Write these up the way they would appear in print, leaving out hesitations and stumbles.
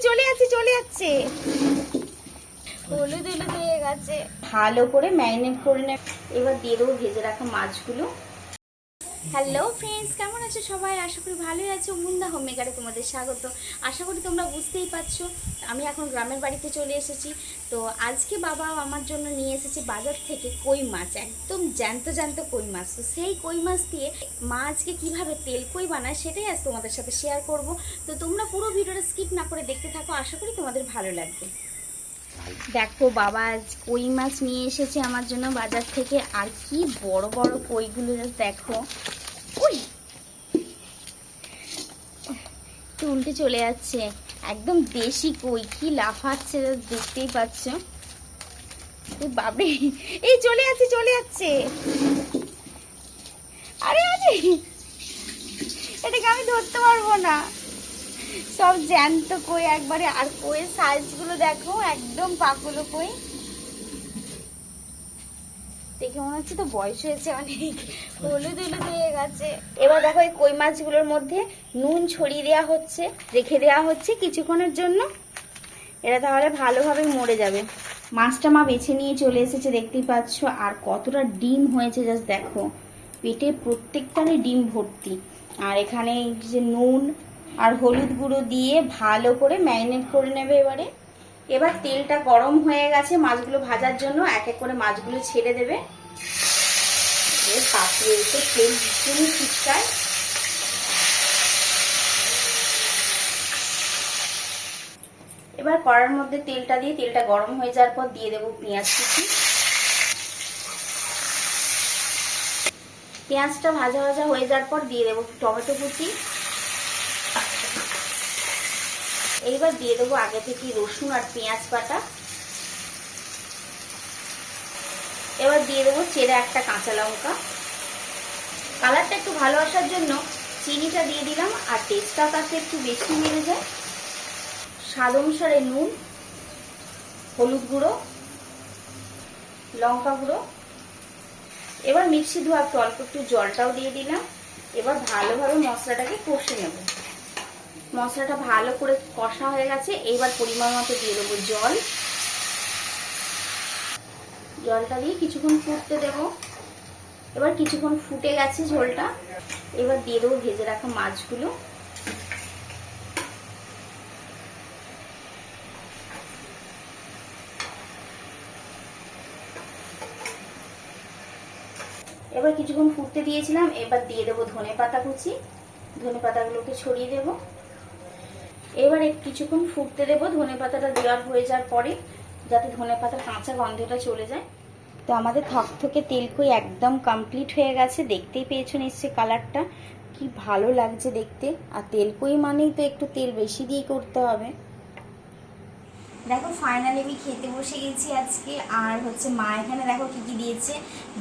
চলে যাচ্ছে হলুদ হলুদ হয়ে গেছে। ভালো করে ম্যারিনেট করে নেব। এবার দিয়ে দেবো ভেজে রাখা মাছগুলো। হ্যালো ফ্রেন্ডস, কেমন আছো সবাই? আশা করি ভালোই আছো। মুন্দা হোম মেকারে তোমাদের স্বাগত। আশা করি তোমরা বুঝতেই পারছো আমি এখন গ্রামের বাড়িতে চলে এসেছি। তো আজকে বাবা আমার জন্য নিয়ে এসেছে বাজার থেকে কই মাছ, একদম জ্যান্ত জ্যান্ত কই মাছ। তো সেই কই মাছ দিয়ে মা আজকে কীভাবে তেল কই বানায় সেটাই আজ তোমাদের সাথে শেয়ার করব। তো তোমরা পুরো ভিডিওটা স্কিপ না করে দেখতে থাকো, আশা করি তোমাদের ভালো লাগবে। দেখো বাবা আজ কই মাছ নিয়ে এসেছে আমার জন্য বাজার থেকে। আর কি বড় বড় কইগুলো দেখো। ওই উল্টে চলে যাচ্ছে, একদম দেশি কই, কি লাফাচ্ছে দেখতেই পাচ্ছ। বাবরে, এই চলে যাচ্ছে। আরে আরে, এটাকে আমি ধরতে পারবো না। সব জ্যান্ত কই একবারে। আর কইয়ের সাইজগুলো দেখো, একদম পাকুলো কই। দেখে মনে হচ্ছে তো বয়স হয়েছে অনেক, হলুদ হলুদ হয়ে গেছে। এবার দেখো এই কই মাছগুলোর মধ্যে নুন ছড়িয়ে দেওয়া হচ্ছে, রেখে দেওয়া হচ্ছে কিছুক্ষণের জন্য। এরা তাহলে ভালোভাবে মরে যাবে। মাছটা মা বেছে নিয়ে চলে এসেছে, দেখতেই পাচ্ছ। আর কতটা ডিম হয়েছে জাস্ট দেখো, পেটে প্রত্যেকটারই ডিম ভর্তি। আর এখানে যে নুন আর হলুদ গুঁড়ো দিয়ে ভালো করে ম্যারিনেট করে নেবে। এবার তেলটা গরম হয়ে গেছে মাছগুলো ভাজার জন্য। এক এক করে মাছগুলো ছেড়ে দেবে। পাতলে এসে তেল ভীষণই ছিটকায়। এবার কড়ার মধ্যে তেলটা দিয়ে, তেলটা গরম হয়ে যাওয়ার পর দিয়ে দেবো পেঁয়াজ কুচি। পেঁয়াজটা ভাজা ভাজা হয়ে যাওয়ার পর দিয়ে দেবো টমেটো কুচি। এইবার দিয়ে দেবো আগে থেকে রসুন আর পেঁয়াজ বাটা। এবার দিয়ে দেবো চেরা একটা কাঁচা লঙ্কা। কালারটা একটু ভালো আসার জন্য চিনিটা দিয়ে দিলাম, আর টেস্টটা তাতে একটু বেশি বেড়ে যায়। স্বাদ অনুসারে নুন, হলুদ গুঁড়ো, লঙ্কা গুঁড়ো। এবার মিক্সি ধোয়া একটু অল্প একটু জলটাও দিয়ে দিলাম। এবার ভালোভাবে মশলাটাকে কষে নেব। মশলাটা ভালো করে কষা হয়ে গেছে। এইবার পরিমাণ মতো দিয়ে দেবো জল। জলটা দিয়ে কিছুক্ষণ ফুটতে দেব। এবার কিছুক্ষণ ফুটে গেছে ঝোলটা। এবার দিয়ে দেবো ভেজে রাখা মাছগুলো। এবার কিছুক্ষণ ফুটতে দিয়েছিলাম। এবার দিয়ে দেবো ধনে পাতা কুচি। ধনে পাতাগুলোকে ছড়িয়ে দেব। এবার কিছুক্ষণ ফুটতে দেবো ধনে পাতাটা দেওয়ার হয়ে যাওয়ার পরে, যাতে ধনে পাতার কাঁচা গন্ধটা চলে যায়। তো আমাদের থকথকে তেলকই একদম কমপ্লিট হয়ে গেছে। দেখতেই পেয়েছো নিশ্চয়ই কালারটা কি ভালো লাগছে দেখতে। আর তেলকই মানেই তো একটু তেল বেশি দিয়ে করতে হবে। দেখো ফাইনালি আমি খেতে বসে গেছি আজকে। আর মা এখানে দেখো কি কি দিয়েছে,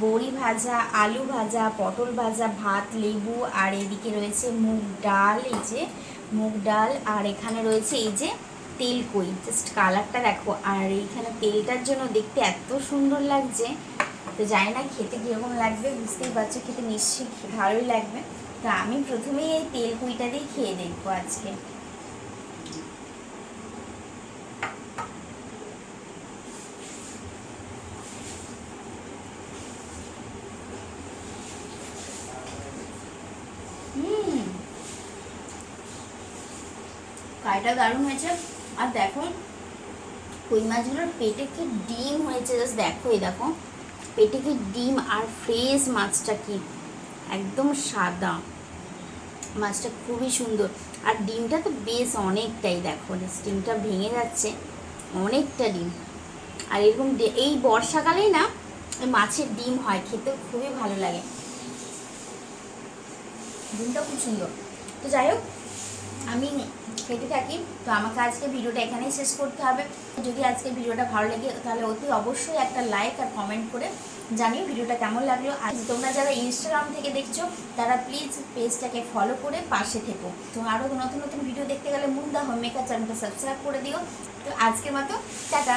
বড়ি ভাজা, আলু ভাজা, পটল ভাজা, ভাত, লেবু, আর এদিকে রয়েছে মুগ ডাল। এই যে মুগ ডাল, আর এখানে রয়েছে এই যে তেলকই। জাস্ট কালারটা দেখো। আর এইখানে তেলটার জন্য দেখতে এত সুন্দর লাগছে। তো জানি না খেতে কীরকম লাগবে, বুঝতেই পারছো খেতে নিশ্চয়ই ভালোই লাগবে। তো আমি প্রথমেই এই তেলকুইটা দিয়ে খেয়ে দেখবো আজকে। কাইটা দারুণ হয়েছে। আর দেখো কই মাছগুলোর পেটে কি ডিম হয়েছে, জাস্ট দেখো। এই দেখো পেটে কি ডিম, আর ফ্রেশ মাছটা কি একদম সাদা। মাছটা খুবই সুন্দর। আর ডিমটা তো বেশ অনেকটাই, দেখো ডিমটা ভেঙে যাচ্ছে, অনেকটা ডিম। আর এরকম এই বর্ষাকালেই না মাছের ডিম হয়, খেতে খুবই ভালো লাগে। ডিমটা খুব সুন্দর। তো যাই হোক আমি খেতে থাকি। তো আমাকে আজকে ভিডিওটা এখানেই শেষ করতে হবে। যদি আজকে ভিডিওটা ভালো লাগে তাহলে অতি অবশ্যই একটা লাইক আর কমেন্ট করে জানিও ভিডিওটা কেমন লাগলো। আর তোমরা যারা ইনস্টাগ্রাম থেকে দেখছো তারা প্লিজ পেজটাকে ফলো করে পাশে থেকো। তো আরও নতুন নতুন ভিডিও দেখতে গেলে মুন্দা হোম মেকার চ্যানেলটা সাবস্ক্রাইব করে দিও। তো আজকের মতো টাটা।